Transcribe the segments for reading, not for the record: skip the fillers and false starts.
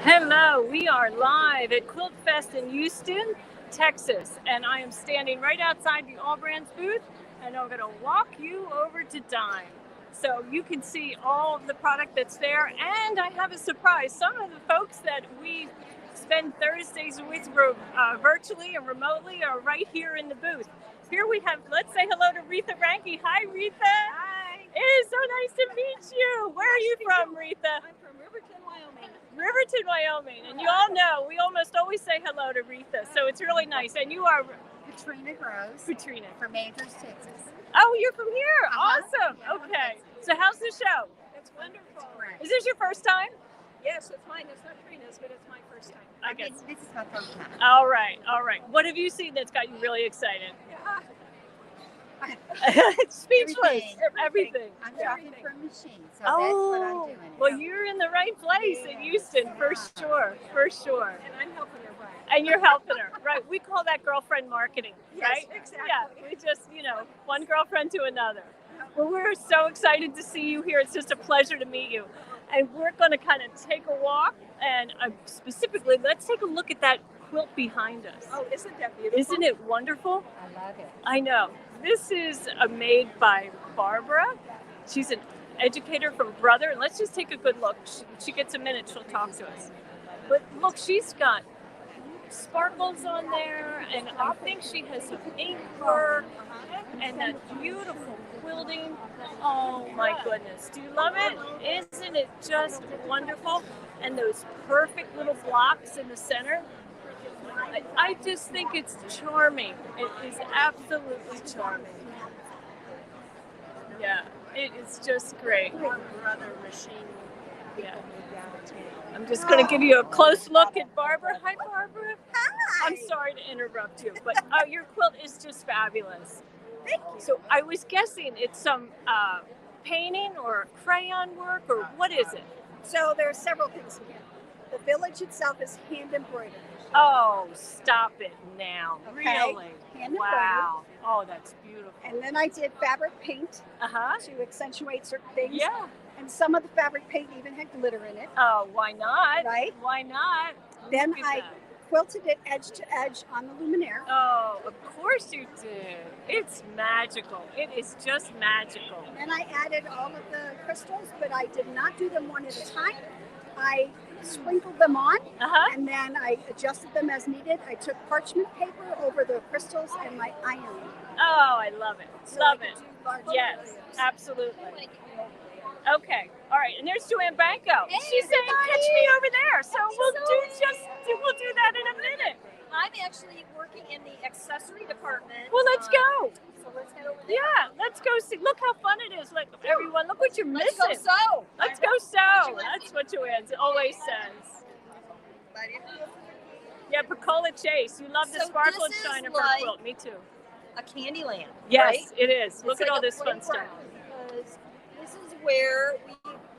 Hello, we are live at Quilt Fest in Houston, Texas, and I am standing right outside the All Brands booth, and I'm going to walk you over to Dime. So you can see all of the product that's there, and I have a surprise. Some of the folks that we spend Thursdays with virtually and remotely are right here in the booth. Here we have, let's say hello to Retha Ranke. Hi, Retha. Hi. It is so nice to meet you. Where are you from, Retha? I'm from Riverton, Wyoming. Riverton, Wyoming. And you all know, we almost always say hello to Retha, so it's really nice. And you are? Katrina Gross. Katrina. From Majors, Texas. Oh, you're from here? Awesome. Okay. So how's the show? It's wonderful. Is this your first time? Yes, it's mine. It's not Trina's, but it's my first time. I guess. This is my first time. All right. What have you seen that's got you really excited? Speechless. Everything. I'm shopping for machines, so that's what I'm doing. Well, you're in the right place in Houston, for sure. And I'm helping her, right? And you're helping her, right? We call that girlfriend marketing, right? Yes, exactly. Yeah, we just, one girlfriend to another. Well, we're so excited to see you here. It's just a pleasure to meet you. And we're going to kind of take a walk, and specifically, let's take a look at that quilt behind us. Oh, isn't that beautiful? Isn't it wonderful? I love it. I know. This is made by Barbara. She's an educator from Brother. And let's just take a good look. She gets a minute, she'll talk to us. But look, she's got sparkles on there, and I think she has some ink work and that beautiful quilting. Oh my goodness. Do you love it? Isn't it just wonderful? And those perfect little blocks in the center. I just think it's charming. It is absolutely charming. Yeah, it is just great. Brother machine. Yeah. I'm just going to give you a close look at Barbara. Hi, Barbara. Hi. I'm sorry to interrupt you, but your quilt is just fabulous. Thank you. So I was guessing it's some painting or crayon work, or what is it? So there are several things in here. The village itself is hand embroidered. Oh, stop it now. Okay. Really? Hand Wow. Oh, that's beautiful. And then I did fabric paint Uh-huh. to accentuate certain things. Yeah. And some of the fabric paint even had glitter in it. Oh, why not? Right. Why not? Then Look at I that. quilted it edge to edge on the luminaire. Oh, of course you did. It's magical. It is just magical. And I added all of the crystals, but I did not do them one at a time. I sprinkled them on, Uh-huh. and then I adjusted them as needed. I took parchment paper over the crystals and my iron. Oh, I love it. So Love I it. could do large Yes, areas. absolutely. Okay. All right. And there's Joanne Banco. Hey, She's saying, everybody. catch me over there. So we'll Absolutely. do that in a minute. I'm actually working in the accessory department. Well, let's go. So let's head over there. Yeah, let's go see. Look how fun it is. Look, everyone, look what you're Let's missing. go sew. Let's go sew. That's what Joanne always says. Yeah, Pecola Chase. You love the So sparkle and this is shine of her like- quilt. Me too. A candy land. Yes, right? it is. It's Look at like all a this fun stuff. playground, because this is where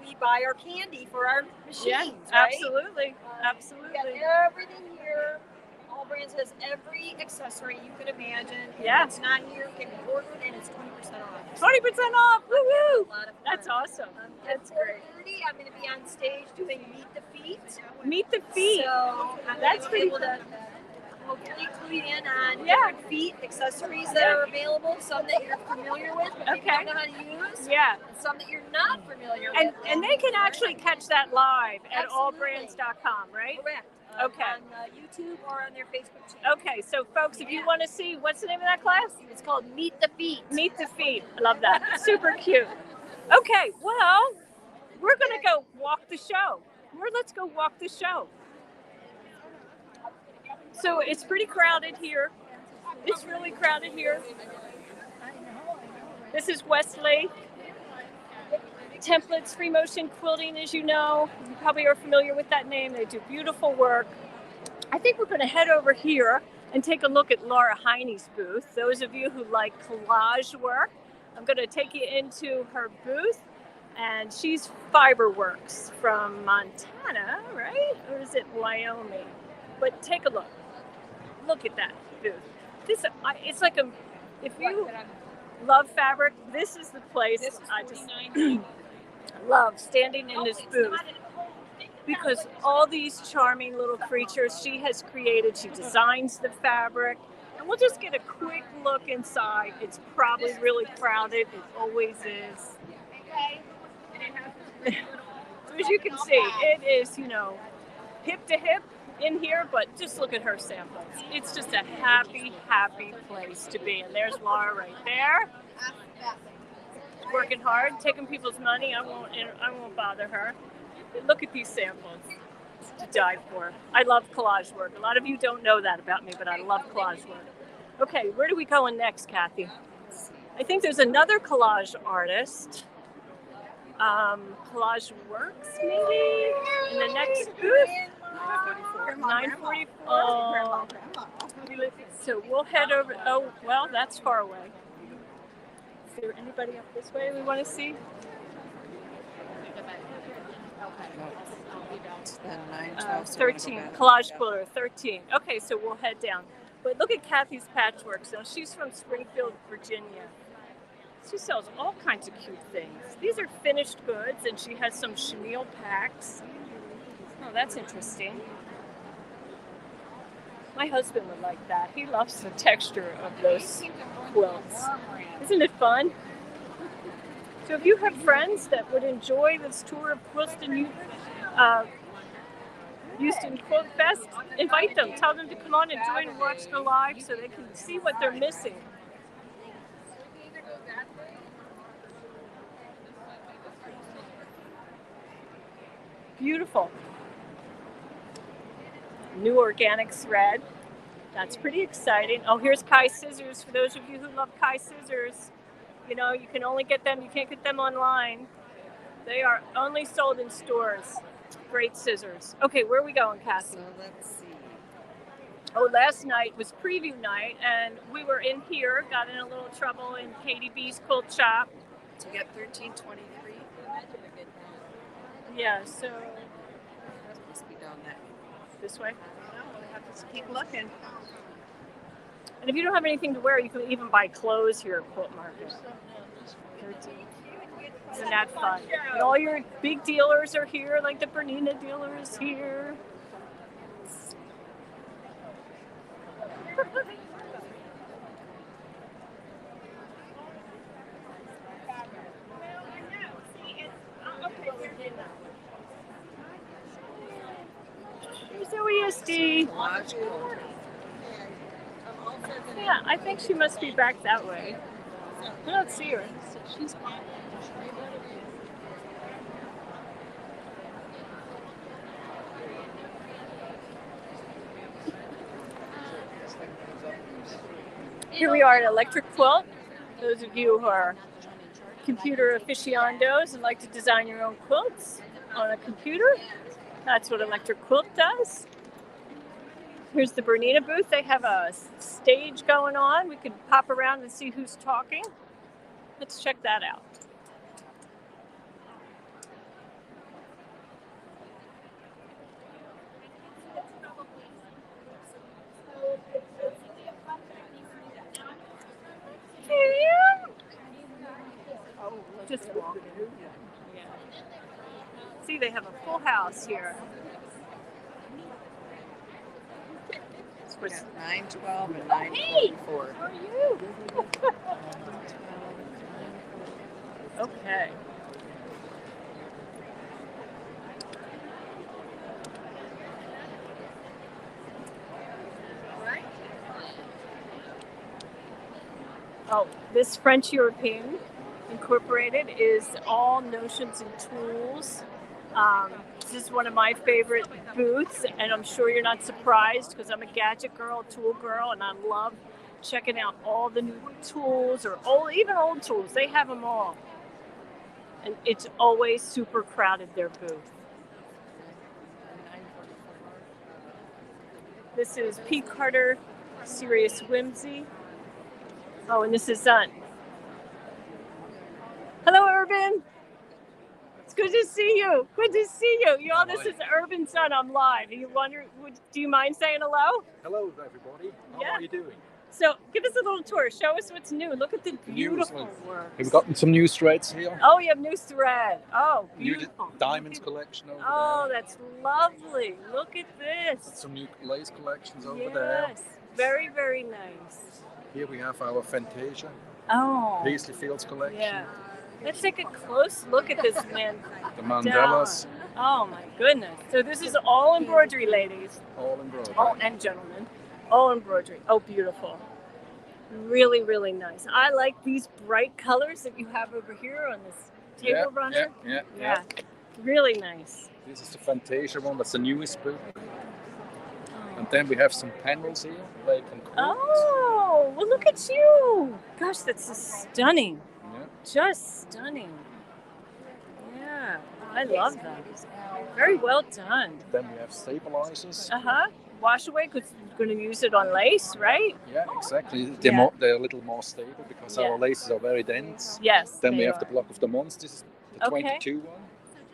we buy our candy for our machines. Yeah, right? absolutely. We got Absolutely. everything here. All Brands has every accessory you could imagine. Yeah. If it's not here, it can be ordered, and it's 20% off. 20% off. Woo A woo. lot of fun. That's awesome. That's At great. 4:30, I'm going to be on stage doing Meet the Feet. Meet the feet. So I'm That's going to be pretty able to hopefully clue in on Yeah. different feet accessories that are available. Some that you're familiar with, but maybe Okay. don't know how to use. Yeah. And some that you're not familiar And with. and they can actually catch that live at Absolutely. allbrands.com, right? Correct. Okay. On YouTube or on their Facebook channel. Okay, so folks, if you want to see, what's the name of that class? It's called Meet the Feet. Meet the Feet. I love that. Super cute. Okay, well, we're going to go walk the show. Let's go walk the show. So it's pretty crowded here. It's really crowded here. This is Westlake Templates Free Motion Quilting, as you know. You probably are familiar with that name. They do beautiful work. I think we're going to head over here and take a look at Laura Heine's booth. Those of you who like collage work, I'm going to take you into her booth. And she's Fiberworks from Montana, right? Or is it Wyoming? But take a look. Look at that booth. It's like if you love fabric, this is the place. I just love standing in this booth. because all these charming little creatures she has created. She designs the fabric. And we'll just get a quick look inside. It's probably really crowded. It always is. So as you can see, it is, hip to hip in here, but just look at her samples. It's just a happy, happy place to be. And there's Laura right there. Working hard, taking people's money. I won't bother her. Look at these samples. It's to die for. I love collage work. A lot of you don't know that about me, but I love collage work. Okay, where do we go in next, Kathy? I think there's another collage artist. Collage Works, maybe, in the next booth. 944. So we'll head over. Oh, well, that's far away. Is there anybody up this way we want to see? Then 9, 13. Collage Quilter, 13. Okay, so we'll head down. But look at Kathy's patchwork. So she's from Springfield, Virginia. She sells all kinds of cute things. These are finished goods, and she has some chenille packs. Oh, that's interesting. My husband would like that. He loves the texture of those quilts. Isn't it fun? So if you have friends that would enjoy this tour of Houston Quilt Fest, invite them. Tell them to come on and join and watch the live so they can see what they're missing. Beautiful. New organic thread. That's pretty exciting. Oh, here's Kai scissors. For those of you who love Kai scissors, you can only get them. You can't get them online. They are only sold in stores. Great scissors. Okay, where are we going, Cassie? So let's see. Oh, last night was preview night, and we were in here, got in a little trouble in Katie B's quilt shop. To get 1323. Yeah, so Must be down that. this way. No, we'll have to keep looking. And if you don't have anything to wear, you can even buy clothes here at Quilt Market. 13. Isn't that fun? And all your big dealers are here, like the Bernina dealer is here. Here's OESD. Yeah, I think she must be back that way. I don't see her. She's gone. Here we are at Electric Quilt. Those of you who are computer aficionados and like to design your own quilts on a computer, that's what Electric Quilt does. Here's the Bernina booth. They have a stage going on. We could pop around and see who's talking. Let's check that out. Oh, just walking. Yeah. See, they have a full house here. We got 912 and 944. How are you? Okay. Oh, this French European Incorporated is all notions and tools. This is one of my favorite booths, and I'm sure you're not surprised because I'm a gadget girl, tool girl, and I love checking out all the new tools or even old tools. They have them all. And it's always super crowded, their booth. This is P. Carter Serious Whimsy. Oh, and this is hello, Urban. It's good to see you. Good to see you. This is Urban Sun. I'm live. You wonder, do you mind saying hello? Hello, everybody. How are you doing? So give us a little tour. Show us what's new. Look at the beautiful Have work. we got some new threads here? Oh, you have new thread. Oh, New beautiful. diamonds collection over Oh, there. that's lovely. Look at Got this. some new lace collections over there. Yes. Very, very nice. Here we have our Fantasia Oh. Paisley Fields collection. Yeah. Let's take a close look at this man. The Mandelas, Oh my goodness. So this is all embroidery, ladies. all embroidered. Oh, and gentlemen. All embroidery. Oh, beautiful. Really, really nice. I like these bright colors that you have over here on this table runner. Yeah. Really nice. This is the Fantasia one. That's the newest book. And then we have some panels here, like in quilt. Oh, well, look at you. Gosh, that's stunning. Yeah. Just stunning. Yeah, I love them. Very well done. Then we have stabilizers. Uh-huh. Wash away because you're going to use it on lace, right? Yeah, exactly. Yeah. They're a little more stable because Yeah. our laces are very dense. Yes. Then we they have are. the block of the months. This is the Okay. 22 one.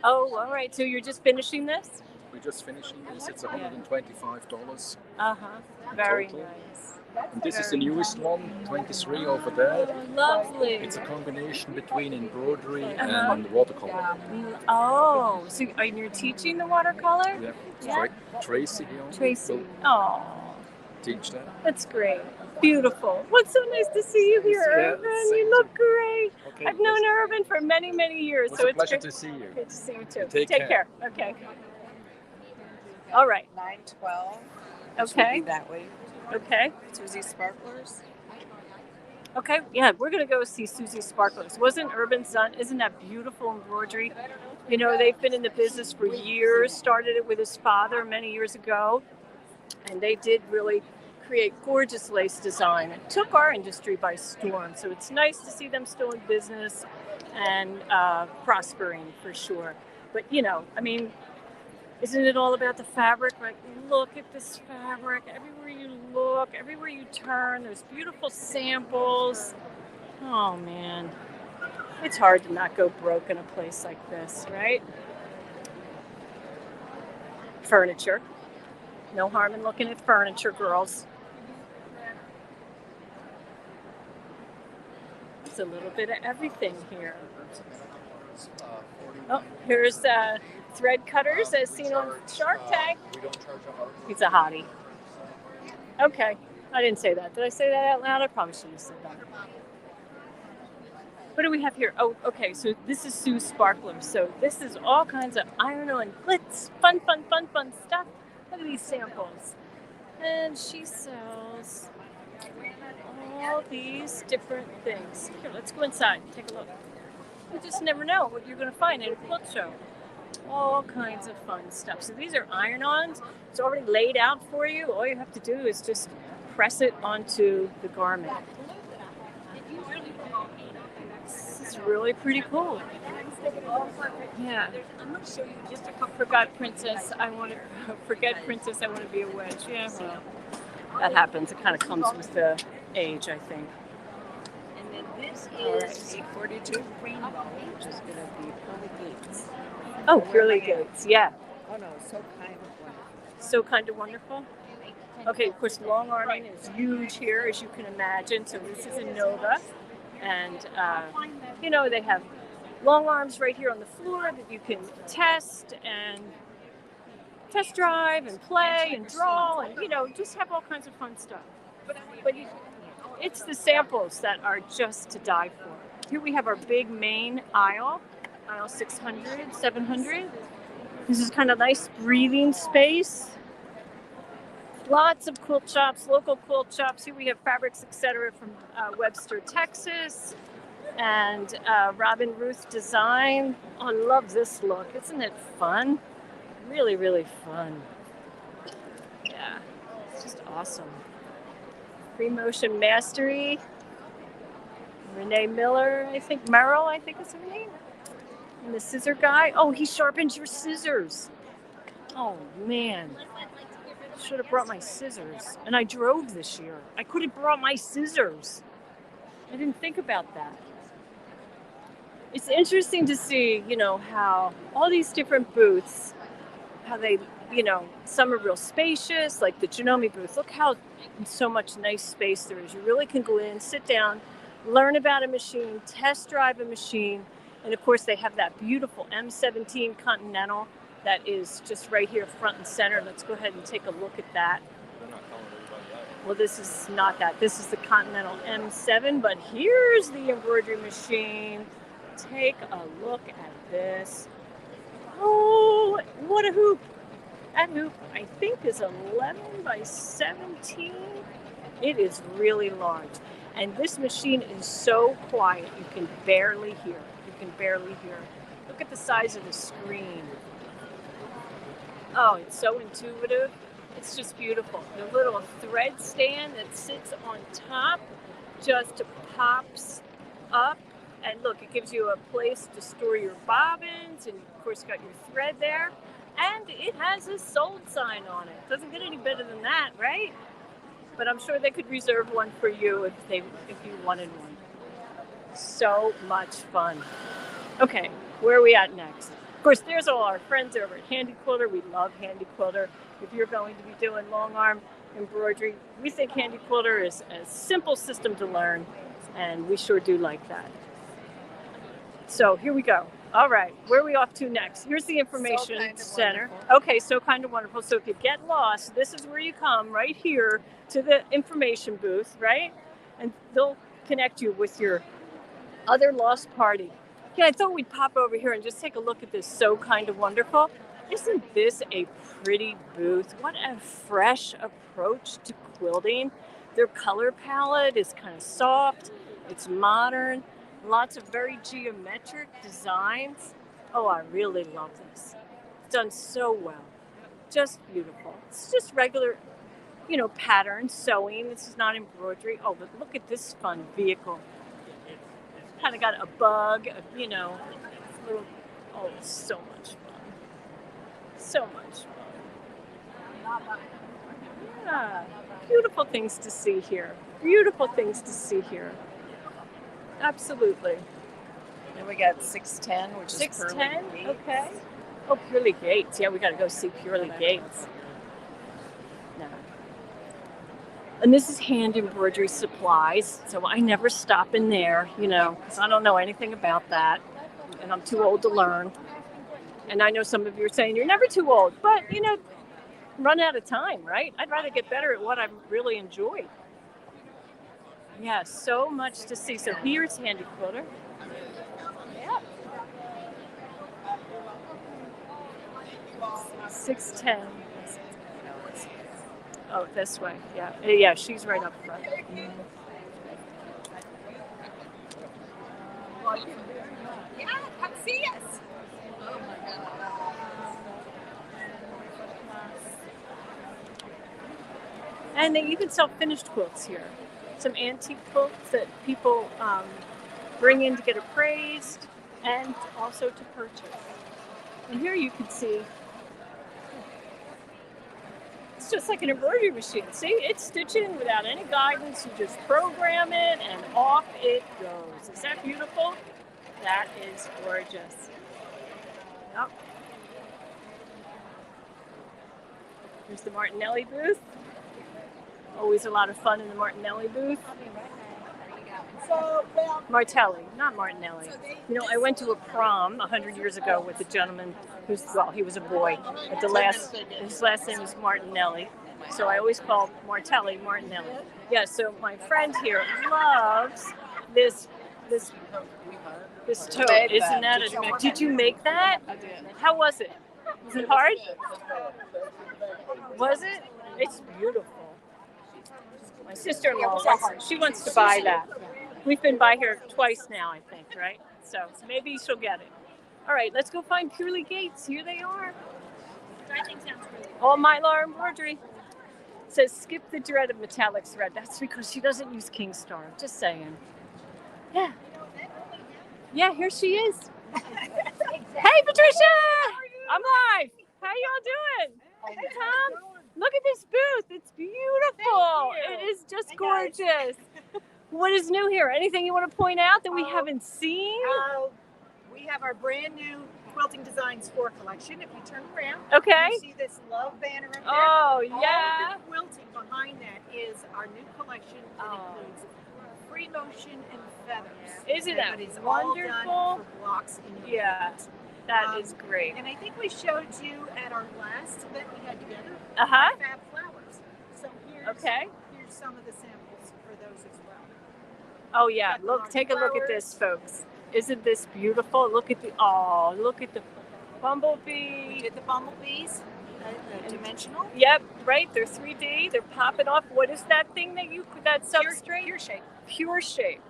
Oh, all right. So you're just finishing this? We're just finishing this. It's $125. Uh-huh. Very Total. nice. And this is the newest one, 23 over there. Lovely. It's a combination between embroidery Uh-huh. and watercolor. Oh, so you're teaching the watercolor? Yeah. Yeah. Tracy here. Tracy. will Oh, teach that. that's great. Beautiful. What's so nice to see you here, Yeah, Urban. same You look great. Okay. I've known Urban for many, many years, It was so a it's pleasure great. to see you. Good to see you too. Take care. Okay. All right. 912. Okay. That way. Okay. Susie Sparklers. Okay. Yeah, we're gonna go see Susie Sparklers. Wasn't Urban's done? Isn't that beautiful embroidery? You know, they've been in the business for years. Started it with his father many years ago, and they did really create gorgeous lace design. It took our industry by storm. So it's nice to see them still in business and prospering for sure. But you know, I mean, isn't it all about the fabric? Like, look at this fabric. Everywhere you look, everywhere you turn, there's beautiful samples. Oh man, it's hard to not go broke in a place like this, right? Furniture. No harm in looking at furniture, girls. There's a little bit of everything here. Oh, here's thread cutters as seen on Shark Tank. He's a hottie. Okay, I didn't say that. Did I say that out loud? I probably shouldn't have said that. What do we have here? Oh, okay, so this is Sue Sparkler. So this is all kinds of iron-on glitz, fun stuff. Look at these samples. And she sells all these different things. Here, let's go inside and take a look. You just never know what you're going to find in a quilt show. All kinds of fun stuff. So these are iron-ons. It's already laid out for you. All you have to do is just press it onto the garment. This is really pretty cool. Yeah. I'm going to show you just a couple. Forget Princess, I want to be a wedge. Yeah, well, that happens. It kind of comes with the age, I think. And then this All is 842 Rainbow, which is going to be Pearly Gates. Oh, Pearly Gates, yeah. Oh no, so kind of wonderful. So kind of wonderful. Okay, of course, long arming is huge here, as you can imagine. So this is a Nova. And, you know, they have long arms right here on the floor that you can test drive and play and draw and, you know, just have all kinds of fun stuff. But it's the samples that are just to die for. Here we have our big main aisle 600, 700. This is kind of nice breathing space. Lots of quilt shops, local quilt shops. Here we have Fabrics Etc. from Webster, Texas. And Robin Ruth Design. Oh, I love this look. Isn't it fun? Really, really fun. Yeah, it's just awesome. Free Motion Mastery. Renee Miller, Merrill, I think is her name. And the scissor guy. Oh, he sharpens your scissors. Oh, man. Should have brought my scissors. And I drove this year. I could have brought my scissors. I didn't think about that. It's interesting to see, you know, how all these different booths, how they you know, some are real spacious, like the Janome booth. Look how so much nice space there is. You really can go in, sit down, learn about a machine, test drive a machine. And of course, they have that beautiful M17 Continental that is just right here front and center. Let's go ahead and take a look at that. Well, this is not that. This is the Continental M7, but here's the embroidery machine. Take a look at this. Oh, what a hoop. That hoop, I think, is 11 by 17. It is really large. And this machine is so quiet, you can barely hear. You can barely hear. Look at the size of the screen. Oh, it's so intuitive. It's just beautiful. The little thread stand that sits on top just pops up. And look, it gives you a place to store your bobbins, and of course got your thread there. And it has a sold sign on it. Doesn't get any better than that, right? But I'm sure they could reserve one for you if you wanted one. So much fun. Okay, where are we at next? Of course, there's all our friends over at Handy Quilter. We love Handy Quilter. If you're going to be doing long arm embroidery, we think Handy Quilter is a simple system to learn, and we sure do like that. So here we go. All right, where are we off to next? Here's the information center. Okay, So Kind of Wonderful. So if you get lost, this is where you come, right here to the information booth, right? And they'll connect you with your other lost party. Yeah, I thought we'd pop over here and just take a look at this So Kind of Wonderful. Isn't this a pretty booth? What a fresh approach to quilting. Their color palette is kind of soft. It's modern. Lots of very geometric designs. Oh, I really love this. It's done so well. Just beautiful. It's just regular, you know, pattern sewing. This is not embroidery. Oh, but look at this fun vehicle. Kind of got a bug, you know, little, oh, it's so much fun. So much fun. Yeah, beautiful things to see here. Beautiful things to see here. Absolutely. And we got 610, which is 610, Pearly Gates. okay. Oh, Purely Gates. Yeah, we got to go see Purely Gates. No. And this is hand embroidery supplies, so I never stop in there, you know, because I don't know anything about that, and I'm too old to learn. And I know some of you are saying you're never too old, but, you know, run out of time, right? I'd rather get better at what I really enjoy. Yeah, so much to see. So here's Handy Quilter. Yeah. 610. Oh, this way. Yeah. Yeah, she's right up front. Yeah, come see us. And they even sell finished quilts here. Some antique quilts that people bring in to get appraised and also to purchase. And here you can see, it's just like an embroidery machine. See, it's stitching without any guidance. You just program it and off it goes. Is that beautiful? That is gorgeous. Yep. Here's the Martinelli booth. Always a lot of fun in the Martinelli booth. Martelli, not Martinelli. You know, I went to a prom 100 years ago with a gentleman who's, well, he was a boy. But his last name is Martinelli. So I always call Martelli Martinelli. Yeah, so my friend here loves this tote. Isn't that a, did you make that? I did. How was it? Was it hard? Was it? It's beautiful. My sister-in-law, she wants to buy that. We've been by here twice now, I think, right? So maybe she'll get it. All right, let's go find Purely Gates. Here they are. All Mylar embroidery. It says skip the dread of metallic thread. That's because she doesn't use Kingstar. Just saying. Yeah. Yeah, here she is. Hey, Patricia! I'm live. How y'all doing? Hey, Tom. Look at this booth. It's beautiful. It is just gorgeous. What is new here? Anything you want to point out that we haven't seen? We have our brand new Quilting Designs 4 collection. If you turn around, Okay. you see this love banner up there. Oh, All yeah. of the quilting behind that is our new collection that includes free motion and feathers. Isn't that But it's wonderful? all done for blocks in your Yeah, quilt. that is great. And I think we showed you at our last event we had together Uh-huh. Fab Flowers. So Okay. here's some of the samples for those as well. Oh, yeah. Got the Look, large take a look at flowers. this, folks. Isn't this beautiful? Look at the bumblebee. We did the bumblebees, dimensional. Yep, right. They're 3D. They're popping off. What is that thing that substrate? Pure shape. Pure shape.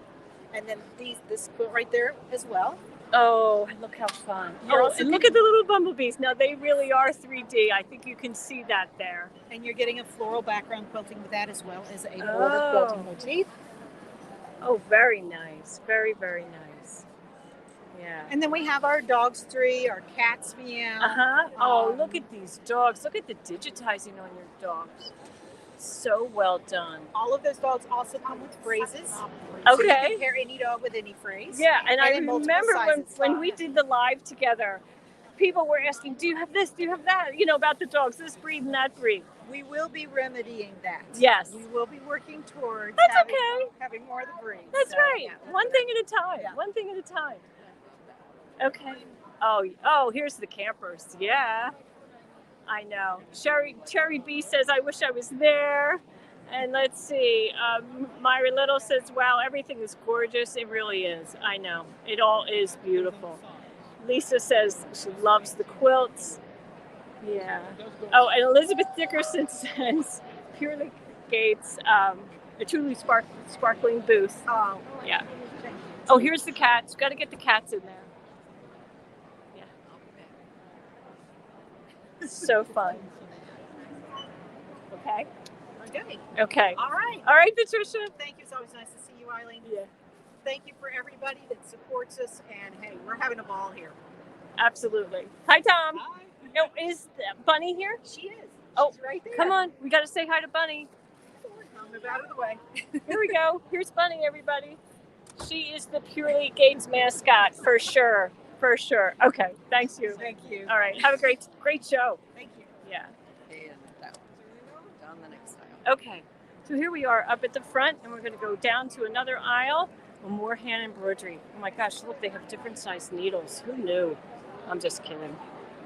And then this quilt right there as well. Oh, look how fun. You're Oh, also and look at the little bumblebees. Now, they really are 3D. I think you can see that there. And you're getting a floral background quilting with that as well as a border Oh. quilting motif. Oh, very nice. Very, very nice. Yeah. And then we have our dogs 3, our cats meow. Uh-huh. Oh, look at these dogs. Look at the digitizing on your dogs. So well done. All of those dogs also come with phrases. So you Okay. can pair any dog with any phrase. Yeah, and I in multiple remember sizes. when we did the live together, people were asking, do you have this? Do you have that? You know, about the dogs, this breed and that breed. We will be remedying that. Yes. We will be working towards That's having, okay. having more of the breeds. That's So, right. yeah, One thing at a time. Yeah. One thing at a time. Okay. Oh, here's the campers. Yeah. I know. Cherry B says, I wish I was there. And let's see. Myra Little says, wow, everything is gorgeous. It really is. I know. It all is beautiful. Lisa says she loves the quilts. Yeah. Oh, and Elizabeth Dickerson says, Purely Gates, a truly sparkling booth. Oh, Yeah. Oh, here's the cats. Got to get the cats in there. Yeah. So fun. Okay. okay. Okay. All right. All right, Patricia. Thank you. It's always nice to see you, Eileen. Yeah. Thank you for everybody that supports us. And hey, we're having a ball here. Absolutely. Hi, Tom. Hi. Oh, is Bunny here? She is. Oh, She's right there. Come on. We got to say hi to Bunny. I'll move out of the way. Here we go. Here's Bunny, everybody. She is the Purely Gates mascot for sure. For sure. Okay. Thanks you. Thank you. All right. Have a great show. Thank you. Yeah. And that one. Down the next aisle. Okay. So here we are up at the front, and we're going to go down to another aisle with more hand embroidery. Oh my gosh, look, they have different sized needles. Who knew? I'm just kidding.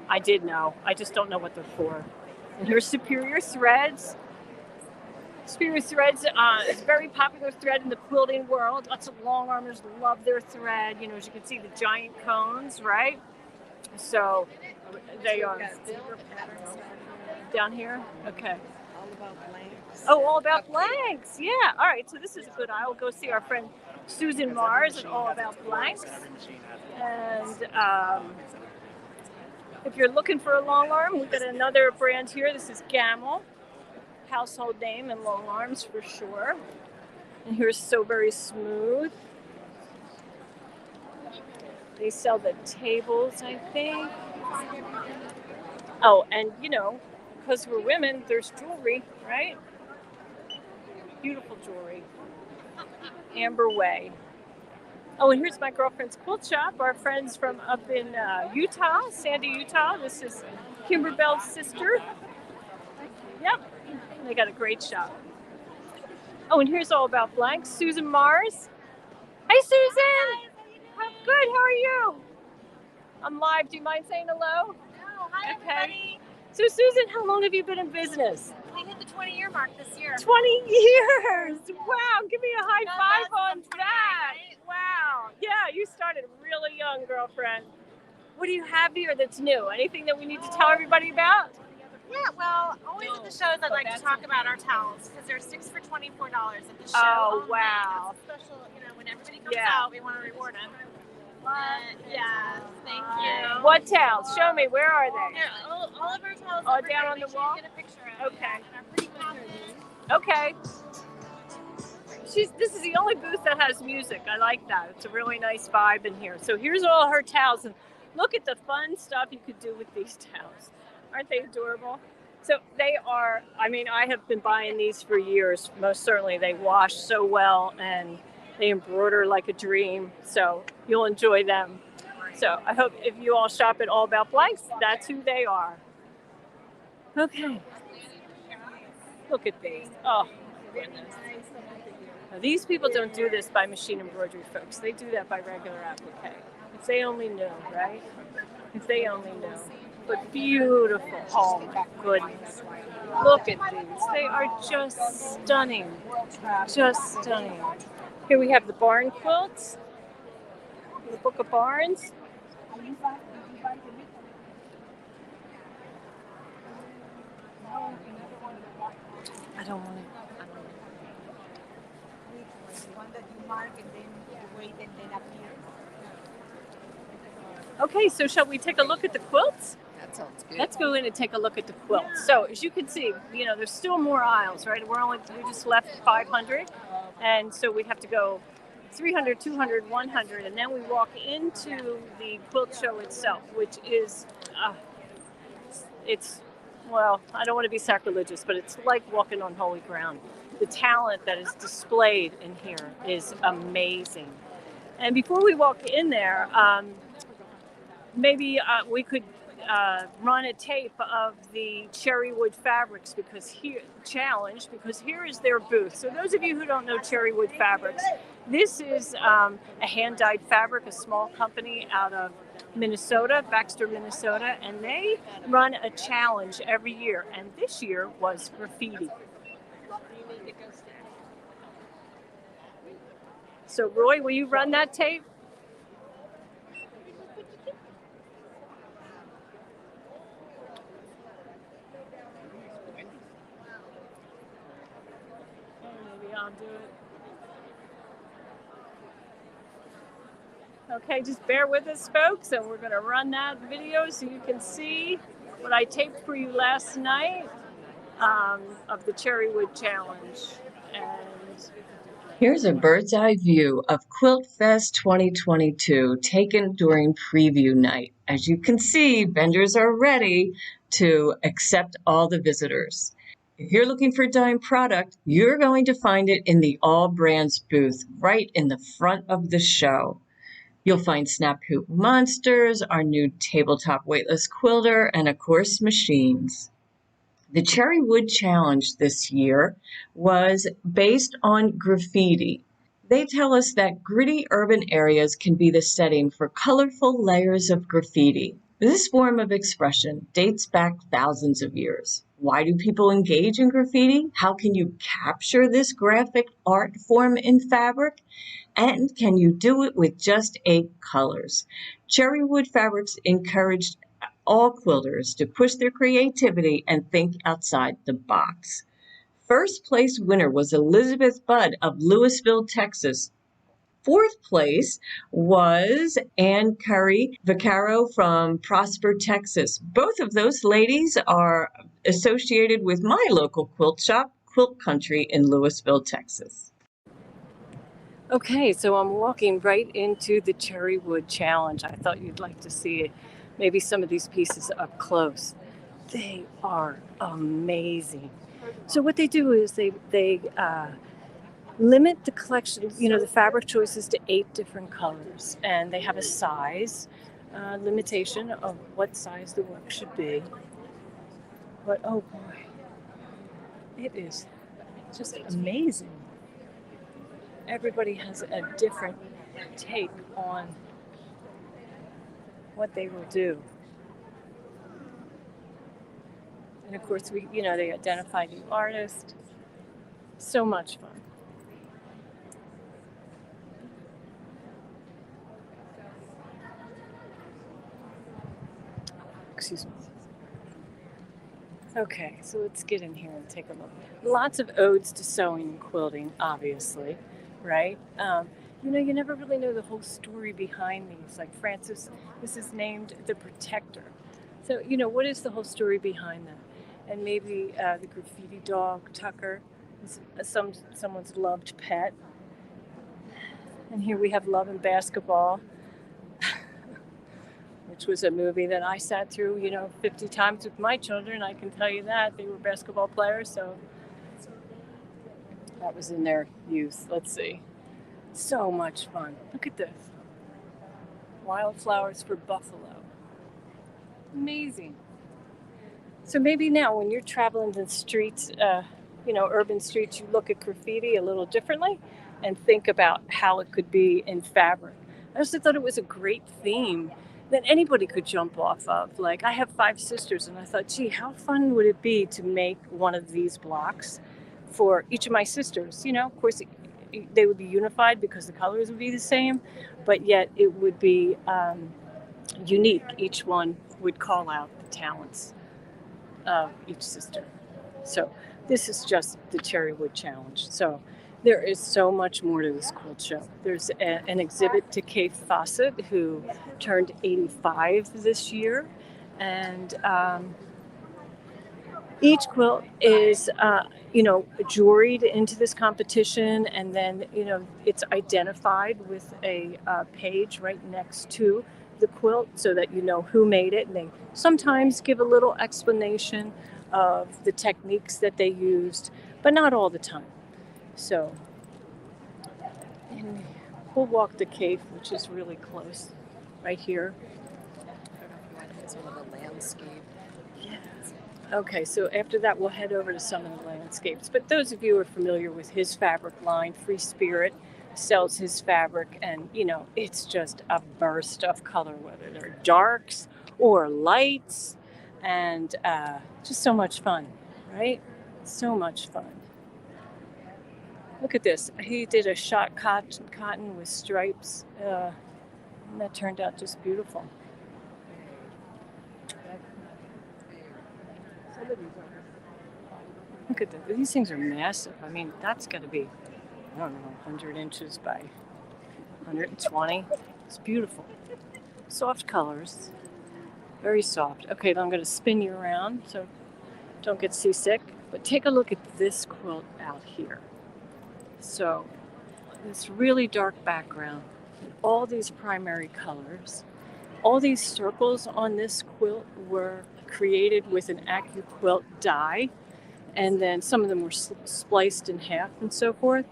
I did know. I just don't know what they're for. And here's Superior Threads. Superior Threads is a very popular thread in the quilting world. Lots of long armers love their thread. You know, as you can see, the giant cones, right? So they are down here. Okay. All about blanks. Oh, all about blanks. Yeah. All right. So this is a good aisle. We'll go see our friend Susan Mars at All About Blanks. And if you're looking for a long arm, we've got another brand here. This is Gamel. Household name and long arms for sure. And here's So Very Smooth. They sell the tables, I think. Oh, and you know, because we're women, there's jewelry, right? Beautiful jewelry. Amber Way. Oh, and here's my girlfriend's quilt shop. Our friends from up in Utah, Sandy, Utah. This is Kimber Bell's sister. Yep. They got a great shop. Oh, and here's All About Blanks. Susan Mars. Hey, Susan. Good. How are you? I'm live. Do you mind saying hello? Oh, hi, Okay. everybody. So, Susan, how long have you been in business? We hit the 20-year mark this year. 20 years. Wow. Give me a high No, five that's on 29, that. right? Wow. Yeah, you started really young, girlfriend. What do you have here that's new? Anything that we need to tell everybody about? Yeah, well, always at the shows, I'd like to talk about our towels because they're 6 for $24 at the show. Oh, only. wow. That's a special, when everybody comes Yeah. out, we want to reward them. Yeah, thank you. What towels? Show me. Where are they? Here, all of our towels Oh, over down here. on Make the sure wall? you get a picture of Okay. it. And our pretty coffee. Okay. This is the only booth that has music. I like that. It's a really nice vibe in here. So here's all her towels, and look at the fun stuff you could do with these towels. Aren't they adorable? So they are, I have been buying these for years. Most certainly they wash so well and they embroider like a dream. So you'll enjoy them. So I hope if you all shop at All About Blanks, that's who they are. Okay. Look at these. Oh, goodness. Now, these people don't do this by machine embroidery, folks. They do that by regular applique. If they only knew, right? If they only knew. But beautiful. Oh, my goodness. Look at these. They are just stunning. Just stunning. Here we have the barn quilts. The Book of Barns. I don't want to. One that you mark and then you wait and then appear. Okay, so shall we take a look at the quilts? That sounds good. Let's go in and take a look at the quilts. So as you can see, there's still more aisles, right? We just left 500, and so we have to go 300, 200, 100, and then we walk into the quilt show itself, which is, well, I don't want to be sacrilegious, but it's like walking on holy ground. The talent that is displayed in here is amazing. And before we walk in there, maybe we could run a tape of the cherry wood fabrics because here is their booth. So those of you who don't know cherry wood fabrics, this is a hand-dyed fabric, a small company out of Minnesota, Baxter, Minnesota, and they run a challenge every year. And this year was graffiti. So Roy, will you run that tape? Maybe I'll do it. Okay, just bear with us, folks, and we're going to run that video so you can see what I taped for you last night of the Cherry Wood Challenge. And here's a bird's eye view of Quilt Fest 2022 taken during preview night. As you can see, vendors are ready to accept all the visitors. If you're looking for dime product, you're going to find it in the All Brands booth right in the front of the show. You'll find Snap Hoop Monsters, our new tabletop weightless quilter, and of course, machines. The Cherry Wood Challenge this year was based on graffiti. They tell us that gritty urban areas can be the setting for colorful layers of graffiti. This form of expression dates back thousands of years. Why do people engage in graffiti? How can you capture this graphic art form in fabric? And can you do it with just 8 colors? Cherry Wood Fabrics encouraged all quilters to push their creativity and think outside the box. First place winner was Elizabeth Budd of Louisville, Texas. Fourth place was Ann Curry Vaccaro from Prosper, Texas. Both of those ladies are associated with my local quilt shop, Quilt Country in Louisville, Texas. okay, so I'm walking right into the Cherry Wood Challenge. I thought you'd like to see maybe some of these pieces up close. They are amazing. So what they do is they limit the collection, the fabric choices to 8 different colors, and they have a size limitation of what size the work should be. But oh boy, it is just amazing. Everybody has a different take on what they will do. And of course, they identify the artist. So much fun. Excuse me. Okay, so let's get in here and take a look. Lots of odes to sewing and quilting, obviously, right? You never really know the whole story behind these. Like Francis, this is named the Protector. So, what is the whole story behind that? And maybe the graffiti dog, Tucker, is someone's loved pet. And here we have Love and Basketball, which was a movie that I sat through, 50 times with my children. I can tell you that. They were basketball players, so that was in their youth. Let's see. So much fun. Look at this. Wildflowers for Buffalo. Amazing. So maybe now when you're traveling the streets, urban streets, you look at graffiti a little differently and think about how it could be in fabric. I also thought it was a great theme that anybody could jump off of. Like, I have 5 sisters, and I thought, gee, how fun would it be to make one of these blocks for each of my sisters? Of course, they would be unified because the colors would be the same, but yet it would be unique. Each one would call out the talents of each sister. So this is just the Cherry Wood Challenge. So there is so much more to this quilt show. There's an exhibit to Kay Fawcett, who turned 85 this year. And each quilt is, juried into this competition. And then, it's identified with a page right next to the quilt so that you know who made it. And they sometimes give a little explanation of the techniques that they used, but not all the time. So and we'll walk the cave, which is really close, right here. It's one of the landscape. Yeah. Okay, so after that, we'll head over to some of the landscapes. But those of you who are familiar with his fabric line, Free Spirit sells his fabric, and it's just a burst of color, whether they're darks or lights, and just so much fun, right? So much fun. Look at this. He did a shot cotton with stripes, and that turned out just beautiful. Look at that. These things are massive. I mean, that's going to be, 100 inches by 120. It's beautiful. Soft colors. Very soft. Okay, I'm going to spin you around so don't get seasick. But take a look at this quilt out here. So, this really dark background, and all these primary colors. All these circles on this quilt were created with an AccuQuilt die, and then some of them were spliced in half and so forth.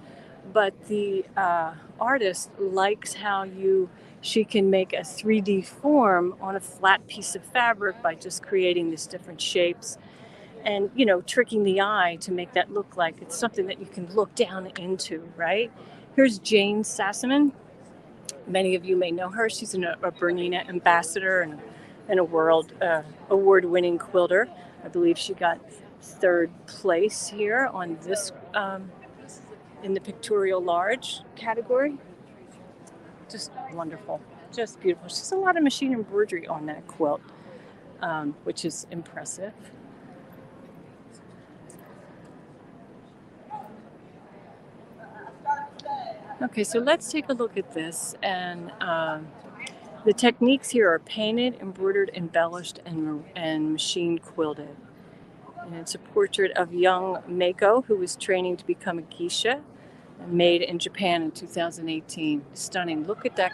But the artist likes how she can make a 3D form on a flat piece of fabric by just creating these different shapes and, tricking the eye to make that look like it's something that you can look down into, right? Here's Jane Sassaman. Many of you may know her. She's a Bernina ambassador and a world award-winning quilter. I believe she got 3rd place here on this in the pictorial large category. Just wonderful, just beautiful. She's a lot of machine embroidery on that quilt, which is impressive. Okay, so let's take a look at this. And the techniques here are painted, embroidered, embellished, and machine quilted. And it's a portrait of young Mako, who was training to become a geisha, made in Japan in 2018. Stunning. Look at that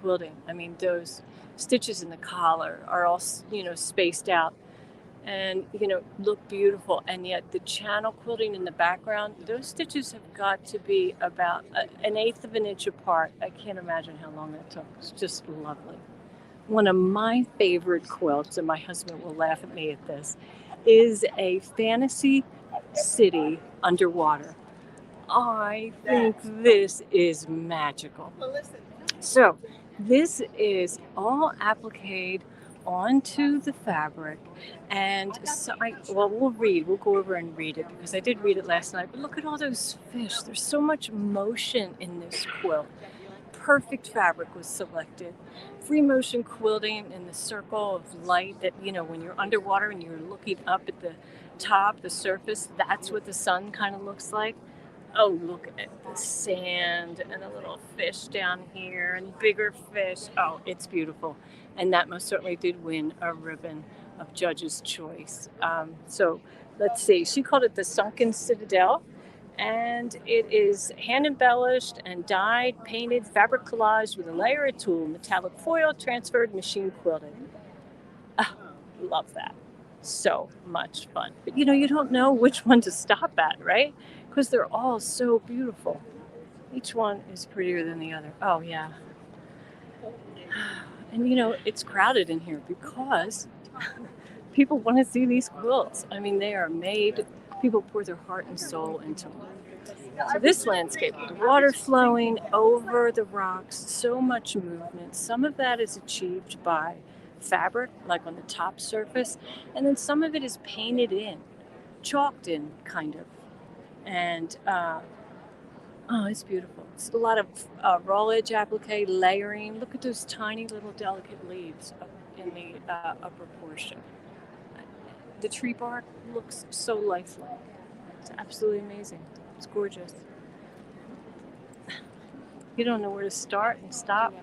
quilting. I mean, those stitches in the collar are all, spaced out and, look beautiful. And yet the channel quilting in the background, those stitches have got to be about 1/8 of an inch apart. I can't imagine how long that took. It's just lovely. One of my favorite quilts, and my husband will laugh at me at this, is a fantasy city underwater. I think this is magical. So this is all appliqued onto the fabric, and so we'll go over and read it because I did read it last night. But look at all those fish. There's so much motion in this quilt. Perfect fabric was selected. Free motion quilting in the circle of light that, when you're underwater and you're looking up at the top, the surface, that's what the sun kind of looks like. Oh, look at the sand and a little fish down here and bigger fish. Oh, it's beautiful. And that most certainly did win a ribbon of Judge's Choice. So let's see. She called it the Sunken Citadel. And it is hand embellished and dyed, painted, fabric collaged with a layer of tulle, metallic foil, transferred, machine quilted. Love that. So much fun. But you don't know which one to stop at, right? Because they're all so beautiful. Each one is prettier than the other. Oh, yeah. And you know, it's crowded in here because people want to see these quilts. I mean, they are made, people pour their heart and soul into them. So this landscape, the water flowing over the rocks, so much movement. Some of that is achieved by fabric, like on the top surface, and then some of it is painted in, chalked in, kind of. And oh, it's beautiful. It's a lot of raw edge applique, layering. Look at those tiny little delicate leaves up in the upper portion. The tree bark looks so lifelike. It's absolutely amazing. It's gorgeous. You don't know where to start and stop.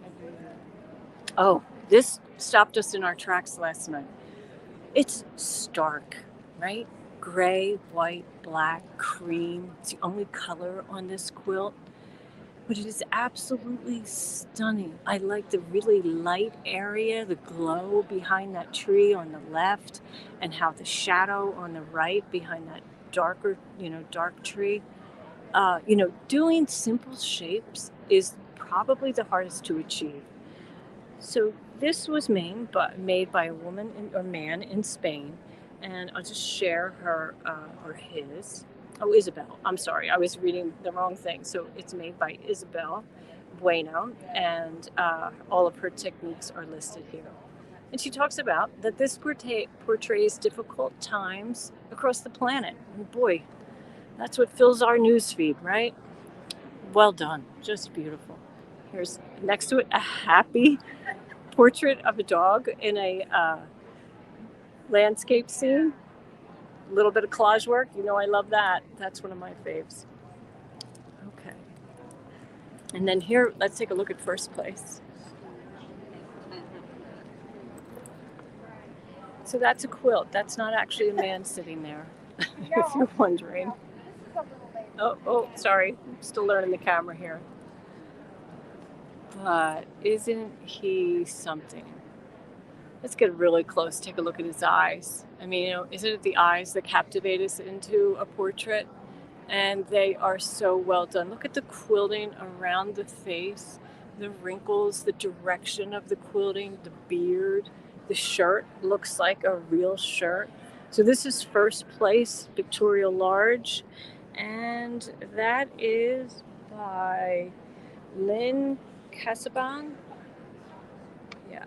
Oh, this stopped us in our tracks last night. It's stark, right? Gray, white, black, cream. It's the only color on this quilt. But it is absolutely stunning. I like the really light area, the glow behind that tree on the left, and how the shadow on the right behind that darker, dark tree. Doing simple shapes is probably the hardest to achieve. So this was made by a woman or man in Spain, and I'll just share her or his. Oh, Isabel. I'm sorry, I was reading the wrong thing. So it's made by Isabel Bueno, and all of her techniques are listed here. And she talks about that this portrays difficult times across the planet. And boy, that's what fills our newsfeed, right? Well done, just beautiful. Here's next to it a happy portrait of a dog in a landscape scene. A little bit of collage work, I love that. That's one of my faves. Okay. And then here, let's take a look at first place. So that's a quilt. That's not actually a man sitting there, if you're wondering. Oh, sorry. I'm still learning the camera here. But isn't he something? Let's get really close. Take a look at his eyes. I mean, isn't it the eyes that captivate us into a portrait? And they are so well done. Look at the quilting around the face, the wrinkles, the direction of the quilting, the beard. The shirt looks like a real shirt. So this is first place, Victoria Large. And that is by Lynn Casaban. Yeah.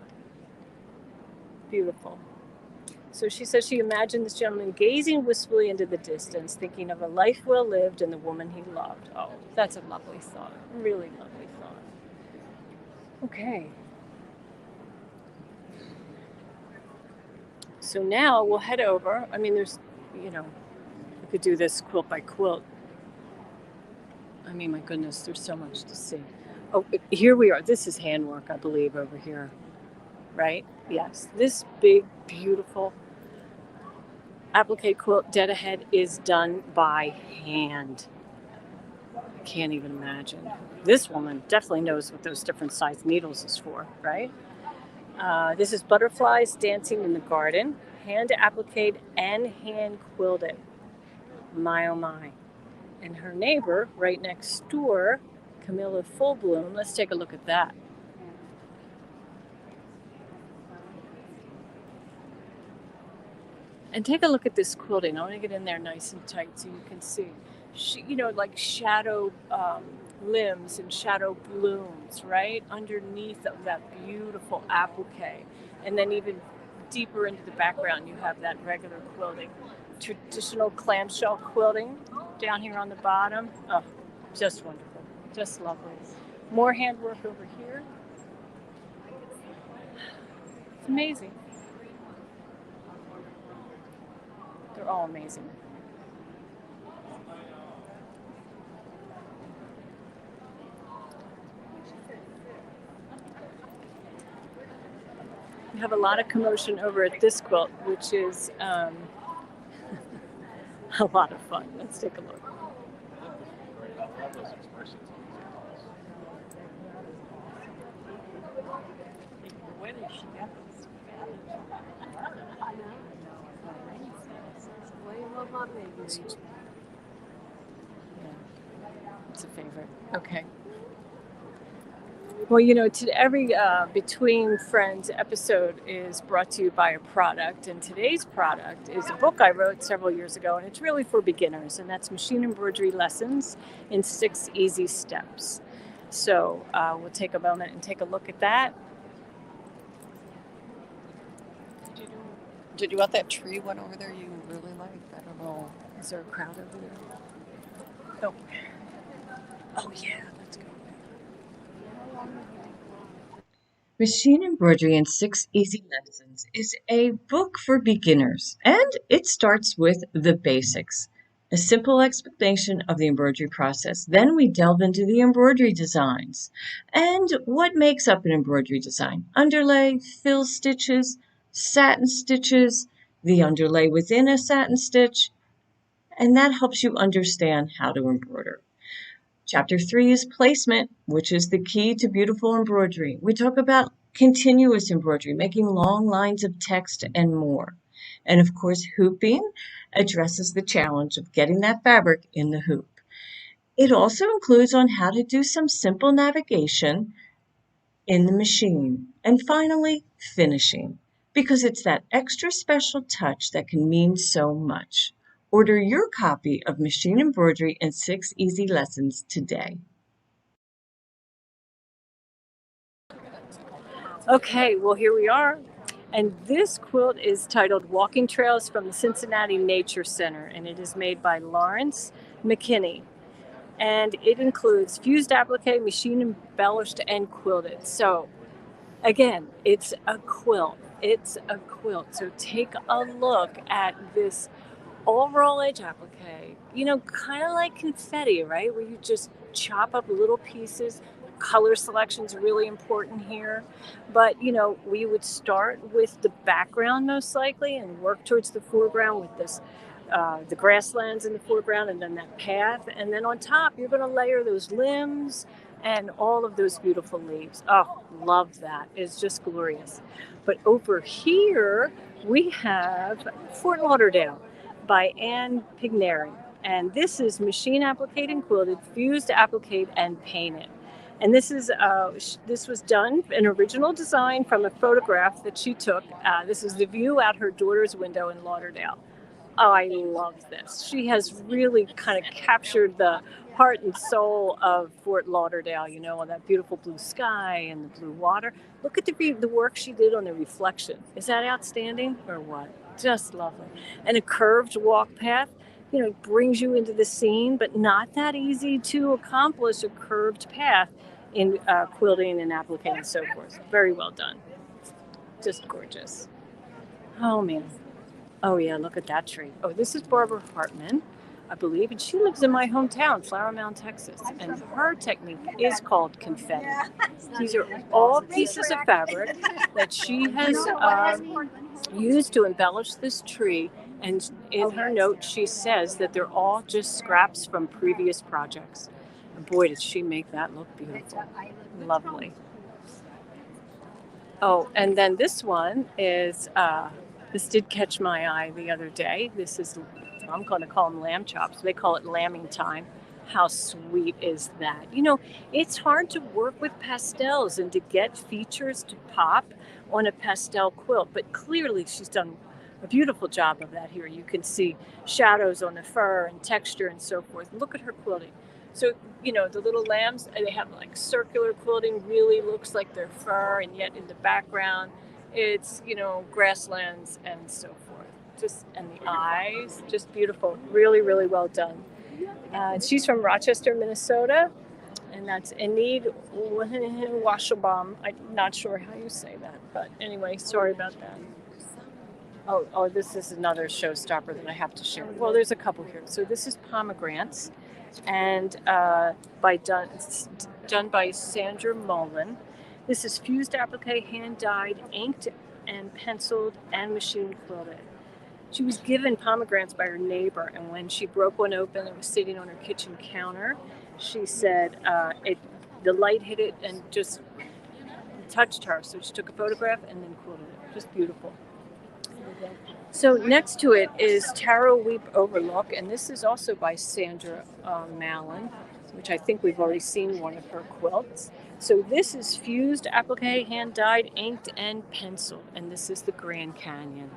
Beautiful. So she says she imagined this gentleman gazing wistfully into the distance, thinking of a life well lived and the woman he loved. Oh, that's a lovely thought. Really lovely thought. Okay. So now we'll head over. I mean, there's, we could do this quilt by quilt. I mean, my goodness, there's so much to see. Oh, here we are. This is handwork, I believe, over here. Right? Yes. This big, beautiful applique quilt dead ahead is done by hand. I can't even imagine. This woman definitely knows what those different size needles is for, right? This is Butterflies Dancing in the Garden, hand appliqued and hand quilted. My oh my. And her neighbor right next door, Camilla Fullbloom, let's take a look at that. And take a look at this quilting. I want to get in there nice and tight so you can see. Like shadow limbs and shadow blooms, right? Underneath of that beautiful applique. And then even deeper into the background, you have that regular quilting. Traditional clamshell quilting down here on the bottom. Oh, just wonderful. Just lovely. More handwork over here. It's amazing. They're all amazing. We have a lot of commotion over at this quilt, which is a lot of fun. Let's take a look. Where did she get this? Yeah, it's a favorite. Okay. Well, you know, every Between Friends episode is brought to you by a product, and today's product is a book I wrote several years ago, and it's really for beginners, and that's Machine Embroidery Lessons in 6 Easy Steps. So we'll take a moment and take a look at that. Did you want that tree one over there you really liked? I don't know. Is there a crowd over there? Oh, oh yeah, let's go. Machine Embroidery in 6 Easy Lessons is a book for beginners, and it starts with the basics. A simple explanation of the embroidery process. Then we delve into the embroidery designs and what makes up an embroidery design. Underlay, fill stitches, satin stitches, the underlay within a satin stitch, and that helps you understand how to embroider. Chapter 3 is placement, which is the key to beautiful embroidery. We talk about continuous embroidery, making long lines of text and more. And of course, hooping addresses the challenge of getting that fabric in the hoop. It also includes on how to do some simple navigation in the machine. And finally, finishing, because it's that extra special touch that can mean so much. Order your copy of Machine Embroidery in 6 Easy Lessons today. Okay, well, here we are. And this quilt is titled Walking Trails from the Cincinnati Nature Center, and it is made by Lawrence McKinney. And it includes fused applique, machine embellished, and quilted. So, again, it's a quilt. It's a quilt. So take a look at this all roll edge applique, you know, kind of like confetti, right? Where you just chop up little pieces. Color selection is really important here. But, you know, we would start with the background most likely and work towards the foreground with this, the grasslands in the foreground and then that path. And then on top, you're going to layer those limbs and all of those beautiful leaves. Oh, love that. It's just glorious. But over here, we have Fort Lauderdale by Anne Pigneri. And this is machine appliqued and quilted, fused appliqued and painted. And this was done, an original design from a photograph that she took. This is the view out her daughter's window in Lauderdale. Oh, I love this. She has really kind of captured the heart and soul of Fort Lauderdale, you know, that beautiful blue sky and the blue water. Look at the work she did on the reflection. Is that outstanding or what? Just lovely. And a curved walk path, you know, brings you into the scene, but not that easy to accomplish a curved path in quilting and applique and so forth. Very well done. Just gorgeous. Oh, man. Oh, yeah, look at that tree. Oh, this is Barbara Hartman, I believe, and she lives in my hometown, Flower Mound, Texas. And her technique is called confetti. These are all pieces of fabric that she has used to embellish this tree. And in her note, she says that they're all just scraps from previous projects. And boy, does she make that look beautiful. Lovely. Oh, and then this one is, this did catch my eye the other day. This is, I'm going to call them lamb chops. They call it lambing time. How sweet is that? You know, it's hard to work with pastels and to get features to pop on a pastel quilt, but clearly she's done a beautiful job of that here. You can see shadows on the fur and texture and so forth. Look at her quilting. So, you know, the little lambs, they have like circular quilting, really looks like their fur, and yet in the background, it's, you know, grasslands and so forth. Just, and the eyes, just beautiful. Really, really well done. She's from Rochester, Minnesota, and that's Enid Washelbaum. I'm not sure how you say that, but anyway, sorry about that. Oh, this is another showstopper that I have to share. Well, there's a couple here. So this is pomegranates, and done by Sandra Mullen. This is fused applique, hand dyed, inked and penciled, and machine quilted. She was given pomegranates by her neighbor, and when she broke one open, it was sitting on her kitchen counter. She said the light hit it and just touched her. So she took a photograph and then quilted it. Just beautiful. So next to it is Taro Weep Overlook, and this is also by Sandra Mullen. which I think we've already seen one of her quilts. So this is fused applique, hand-dyed, inked, and penciled, and this is the Grand Canyon.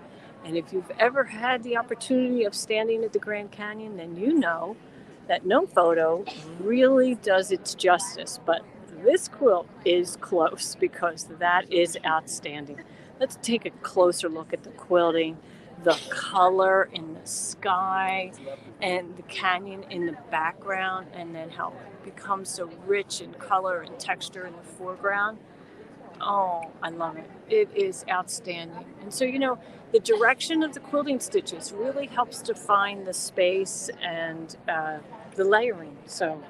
And if you've ever had the opportunity of standing at the Grand Canyon, then you know that no photo really does its justice, but this quilt is close because that is outstanding. Let's take a closer look at the quilting, the color in the sky, and the canyon in the background, and then how it becomes so rich in color and texture in the foreground. Oh, I love it. It is outstanding. And so, the direction of the quilting stitches really helps define the space and the layering. So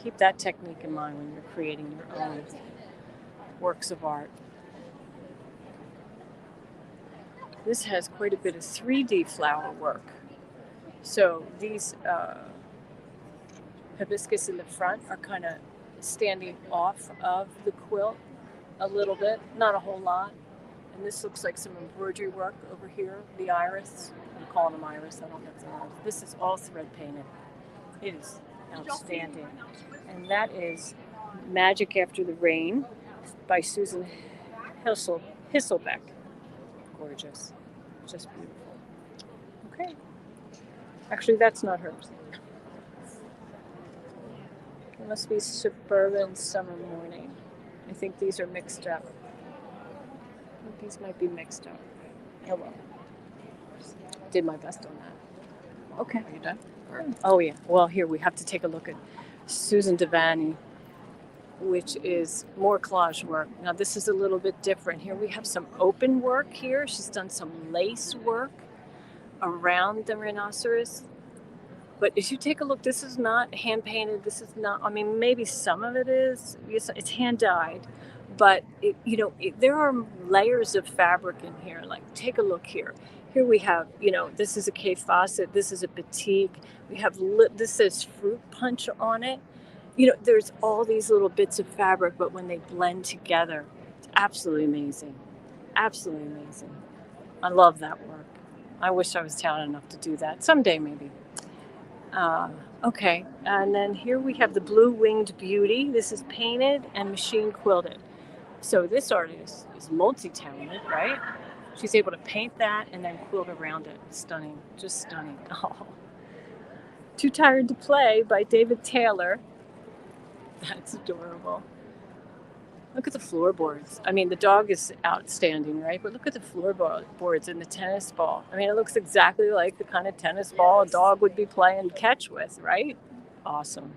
keep that technique in mind when you're creating your own works of art. This has quite a bit of 3D flower work. So these hibiscus in the front are kind of standing off of the quilt a little bit, not a whole lot. And this looks like some embroidery work over here, the iris. I'm calling them iris, I don't know if they're iris. This is all thread painted. It is outstanding. And that is Magic After the Rain by Susan Hisselbeck. Gorgeous. Just beautiful. Okay. Actually, that's not hers. It must be Suburban Summer Morning. I think these are mixed up. I think these might be mixed up. Oh well. Did my best on that. Okay. Are you done? Or? Oh yeah. Well, here we have to take a look at Susan Devaney, which is more collage work. Now this is a little bit different. Here we have some open work here. She's done some lace work around the rhinoceros. But if you take a look, this is not hand painted. This is not, I mean, maybe some of it is. It's hand dyed. But, there are layers of fabric in here. Like, take a look here. Here we have, this is a Kay Fawcett. This is a batik. We have, this says fruit punch on it. There's all these little bits of fabric, but when they blend together, it's absolutely amazing. Absolutely amazing. I love that work. I wish I was talented enough to do that. Someday, maybe. Okay, and then here we have the Blue Winged Beauty. This is painted and machine quilted. So this artist is multi-talented, right? She's able to paint that and then quilt around it. Stunning, just stunning. Oh. Too Tired to Play by David Taylor. That's adorable. Look at the floorboards. I mean, the dog is outstanding, right? But look at the floorboards and the tennis ball. I mean, it looks exactly like the kind of tennis ball a dog would be playing catch with, right? Awesome.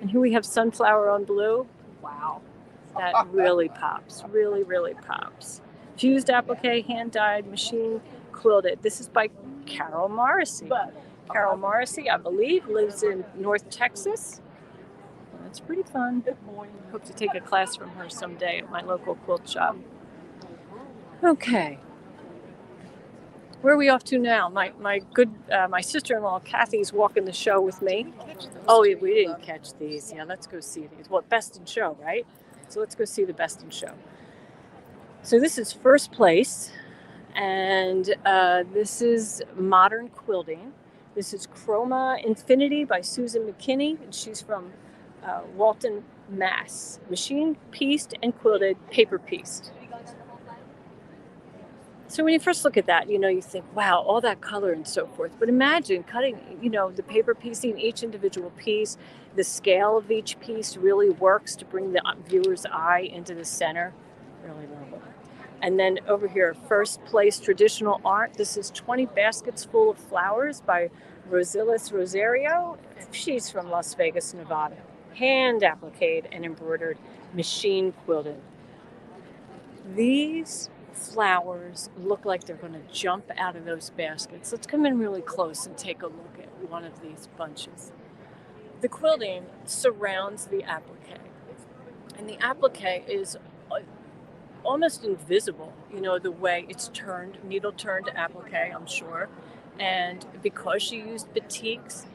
And here we have Sunflower on Blue. Wow. That really pops. Really, really pops. Fused applique, hand-dyed, machine quilted. This is by Carol Morrissey. Carol Morrissey, I believe, lives in North Texas. It's pretty fun. Hope to take a class from her someday at my local quilt shop. Okay. Where are we off to now? My sister-in-law Kathy's walking the show with me. Oh, we didn't catch these. Yeah, let's go see these. Well, Best in Show, right? So let's go see the Best in Show. So this is first place, and this is Modern Quilting. This is Chroma Infinity by Susan McKinney, and she's from Walton, Mass. Machine pieced and quilted, paper pieced. So when you first look at that, you think, wow, all that color and so forth. But imagine cutting, the paper piecing each individual piece. The scale of each piece really works to bring the viewer's eye into the center. Really love it. And then over here, first place traditional art. This is 20 Baskets Full of Flowers by Rosilis Rosario. She's from Las Vegas, Nevada. Hand appliqued and embroidered, machine quilted. These flowers look like they're going to jump out of those baskets. Let's come in really close and take a look at one of these bunches. The quilting surrounds the applique, and the applique is almost invisible, the way it's turned, needle turned applique, I'm sure. And because she used batiks,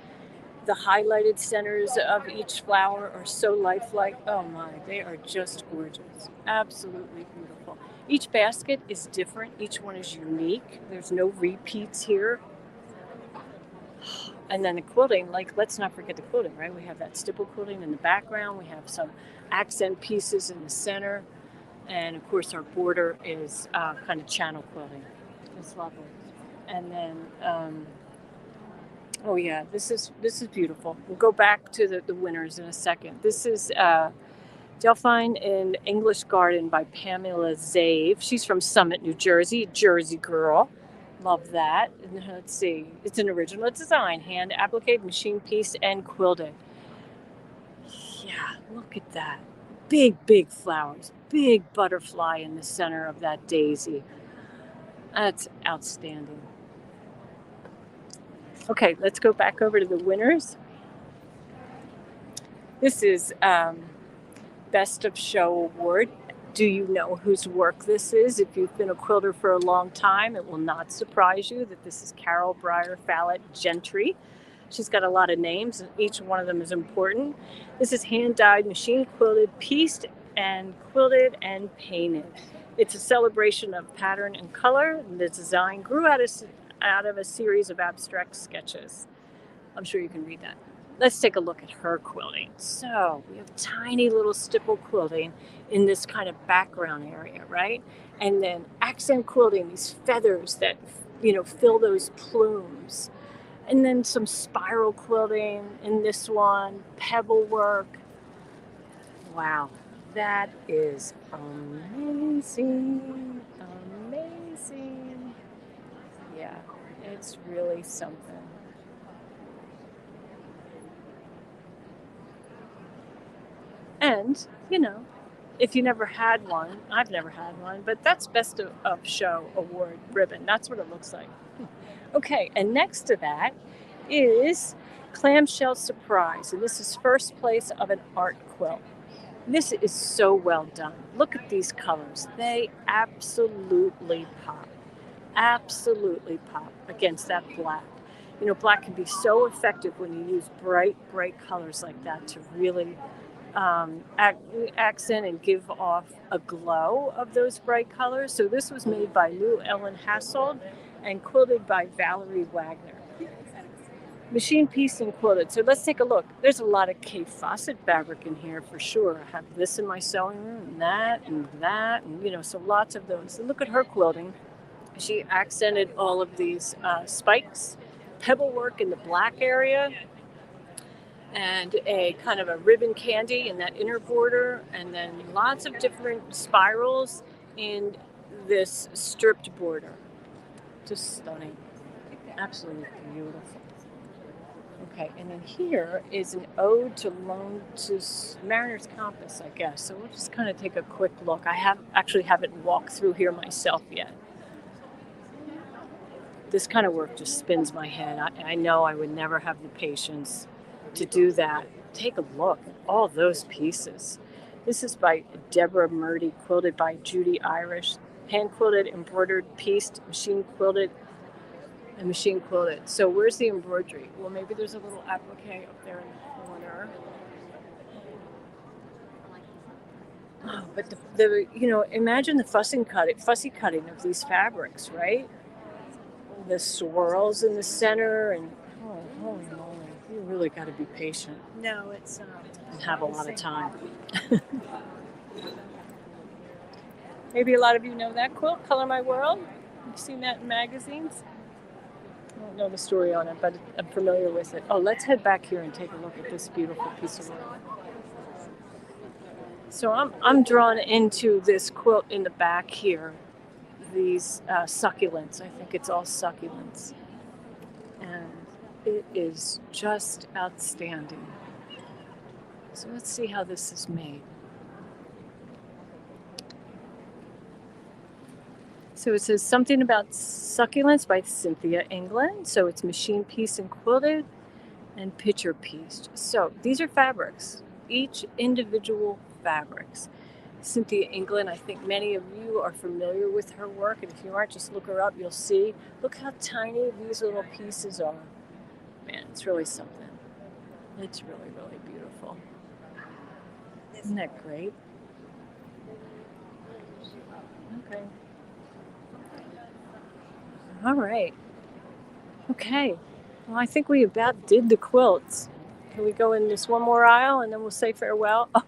the highlighted centers of each flower are so lifelike. Oh my, they are just gorgeous. Absolutely beautiful. Each basket is different. Each one is unique. There's no repeats here. And then the quilting, like, let's not forget the quilting, right? We have that stipple quilting in the background. We have some accent pieces in the center. And of course, our border is kind of channel quilting. It's lovely. And then, oh yeah, this is beautiful. We'll go back to the winners in a second. This is Delphine in English Garden by Pamela Zave. She's from Summit, New Jersey, Jersey girl. Love that. And let's see, it's an original design, hand appliqued, machine piece, and quilted. Yeah, look at that. Big flowers, big butterfly in the center of that daisy. That's outstanding. Okay, let's go back over to the winners. This is Best of Show Award. Do you know whose work this is? If you've been a quilter for a long time, it will not surprise you that this is Carol Breyer Fallett Gentry. She's got a lot of names, and each one of them is important. This is hand-dyed, machine-quilted, pieced and quilted and painted. It's a celebration of pattern and color. The design grew out of a series of abstract sketches. I'm sure you can read that. Let's take a look at her quilting. So we have tiny little stipple quilting in this kind of background area, right? And then accent quilting, these feathers that, fill those plumes. And then some spiral quilting in this one, pebble work. Wow, that is amazing, amazing. Yeah, it's really something. And, if you never had one, I've never had one, but that's Best of Show Award ribbon. That's what it looks like. Okay, and next to that is Clamshell Surprise, and this is first place of an art quilt. This is so well done. Look at these colors. They absolutely pop. Absolutely pop against that black. Black can be so effective when you use bright colors like that to really accent and give off a glow of those bright colors. So this was made by Lou Ellen Hassold and quilted by Valerie Wagner. Machine piece and quilted. So let's take a look. There's a lot of Kate Fawcett fabric in here for sure. I have this in my sewing room, and that, and so lots of those. And look at her quilting. She accented all of these spikes, pebble work in the black area, and a kind of a ribbon candy in that inner border, and then lots of different spirals in this stripped border. Just stunning. Absolutely beautiful. Okay, and then here is an ode to Mariner's Compass, I guess. So we'll just kind of take a quick look. I haven't walked through here myself yet. This kind of work just spins my head. I know I would never have the patience to do that. Take a look at all those pieces. This is by Deborah Murdy, quilted by Judy Irish, hand quilted, embroidered, pieced, machine quilted, and machine quilted. So where's the embroidery? Well, maybe there's a little applique up there in the corner. Oh, but imagine the fussy cutting of these fabrics, right? The swirls in the center, and holy moly. You really got to be patient. No, it's not. And have a lot of time. Maybe a lot of you know that quilt, Color My World. You've seen that in magazines. I don't know the story on it, but I'm familiar with it. Oh, let's head back here and take a look at this beautiful piece of work. So I'm drawn into this quilt in the back here. These succulents. I think it's all succulents. And it is just outstanding. So let's see how this is made. So it says something about succulents by Cynthia England. So it's machine piece and quilted and picture pieced. So these are fabrics, each individual fabrics. Cynthia England, I think many of you are familiar with her work, and if you aren't, just look her up, you'll see. Look how tiny these little pieces are. Man, it's really something. It's really, really beautiful. Isn't that great? Okay. All right. Okay. Well, I think we about did the quilts. Can we go in this one more aisle and then we'll say farewell? Oh,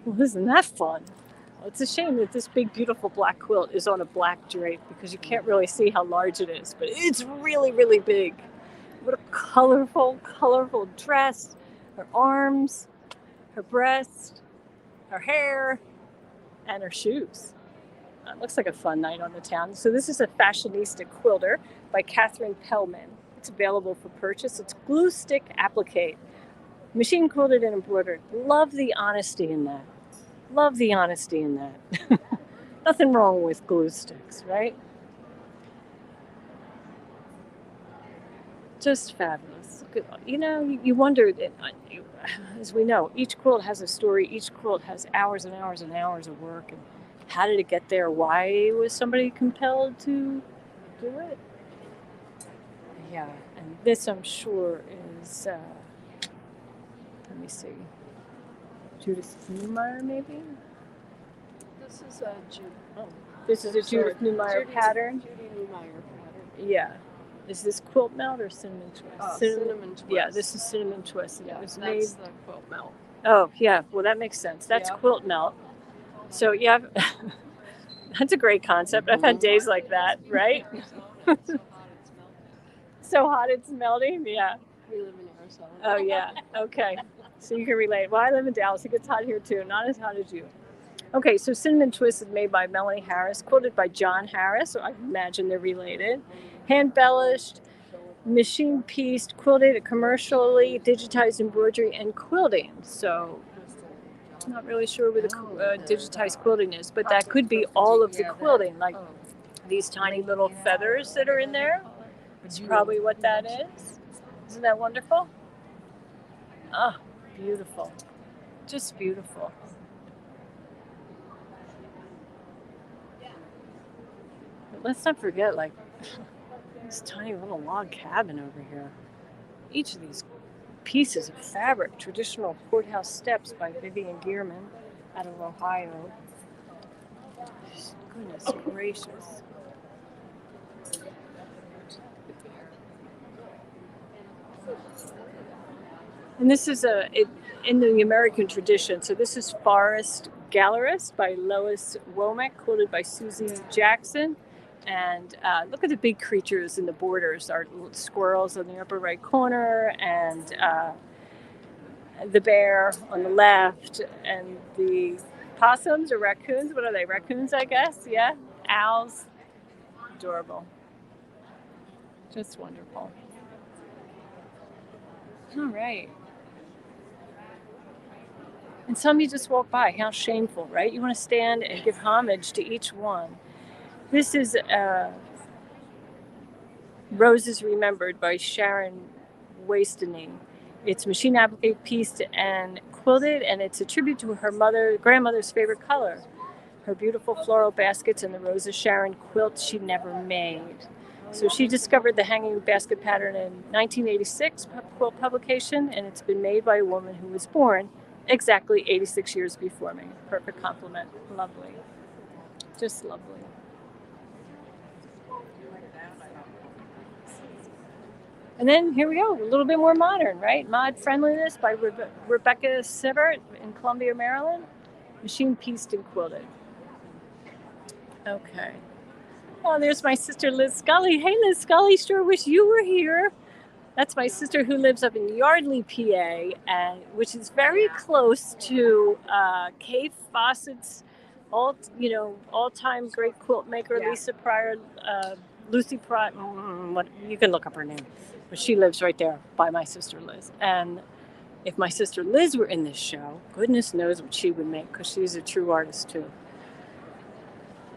well, isn't that fun? Well, it's a shame that this big, beautiful black quilt is on a black drape because you can't really see how large it is, but it's really, really big. What a colorful, colorful dress. Her arms, her breast, her hair, and her shoes. It looks like a fun night on the town. So this is a fashionista quilter by Catherine Pellman. It's available for purchase. It's glue stick applique, machine quilted and embroidered. Love the honesty in that. Love the honesty in that. Nothing wrong with glue sticks, right? Just fabulous. You know, you wonder, as we know, each quilt has a story. Each quilt has hours and hours and hours of work. And how did it get there? Why was somebody compelled to do it? Yeah, and this I'm sure is, let me see, Judith Newmeyer maybe? This is Judy. Oh, this is a Judith Newmeyer pattern? Judy Newmeyer pattern. Yeah. Is this quilt melt or cinnamon twist? Cinnamon twist. Yeah, this is cinnamon twist. And Yeah, it was that's made. the quilt melt. Oh, yeah. Well, that makes sense. That's Yeah. quilt melt. So, yeah, that's a great concept. I've had days like that, right? So hot it's melting? Yeah. We live in Arizona. Oh, yeah. Okay. So you can relate. Well, I live in Dallas. It gets hot here, too. Not as hot as you. Okay, so Cinnamon Twist is made by Melanie Harris, quilted by John Harris. So I imagine they're related. Hand embellished, machine pieced, quilted, commercially digitized embroidery and quilting. So I'm not really sure where the digitized quilting is, but that could be all of the quilting, like these tiny little feathers that are in there. It's probably what that is. Isn't that wonderful? Oh, beautiful. Just beautiful. But let's not forget, like, this tiny little log cabin over here. Each of these pieces of fabric, traditional courthouse steps by Vivian Gearman out of Ohio. Goodness gracious. And this is in the American tradition. So this is Forest Gallerist by Lois Womack, quoted by Susie Jackson. And look at the big creatures in the borders. Our squirrels in the upper right corner, and the bear on the left, and the possums or raccoons. What are they? Raccoons, I guess. Yeah. Owls. Adorable. Just wonderful. All right. And some you just walk by. How shameful, right? You want to stand and give homage to each one. This is Roses Remembered by Sharon Wastening. It's machine applique, pieced and quilted, and it's a tribute to her grandmother's favorite color. Her beautiful floral baskets and the roses Sharon quilt she never made. So she discovered the hanging basket pattern in 1986 quilt publication, and it's been made by a woman who was born exactly 86 years before me. Perfect compliment. Lovely. Just lovely. And then here we go, a little bit more modern, right? Mod Friendliness by Rebecca Siebert in Columbia, Maryland. Machine pieced and quilted. Okay. Oh, there's my sister Liz Scully. Hey, Liz Scully, sure wish you were here. That's my sister who lives up in Yardley, PA, which is very close to Kay Fawcett's all-time great quilt maker, yeah. Lisa Pryor, Lucy Pryor. You can look up her name, but she lives right there by my sister Liz. And if my sister Liz were in this show, goodness knows what she would make, because she's a true artist too.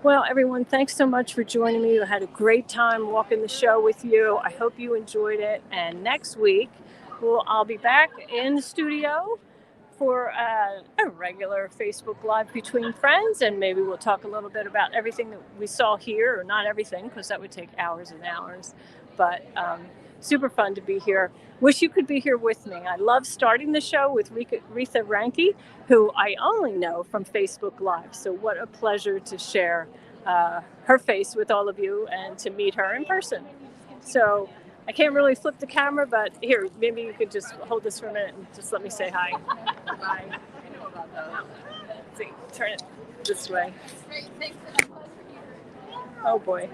Well, everyone, thanks so much for joining me. I had a great time walking the show with you. I hope you enjoyed it. And next week, I'll be back in the studio for a regular Facebook Live Between Friends. And maybe we'll talk a little bit about everything that we saw here, or not everything, because that would take hours and hours. But super fun to be here. Wish you could be here with me. I love starting the show with Retha Ranke, who I only know from Facebook Live. So what a pleasure to share her face with all of you and to meet her in person. So I can't really flip the camera, but here, maybe you could just hold this for a minute and just let me say hi. Bye. Let's see, turn it this way. Oh boy.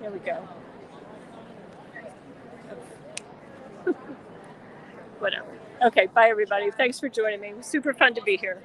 Here we go. Whatever. Okay, bye everybody. Thanks for joining me. It was super fun to be here.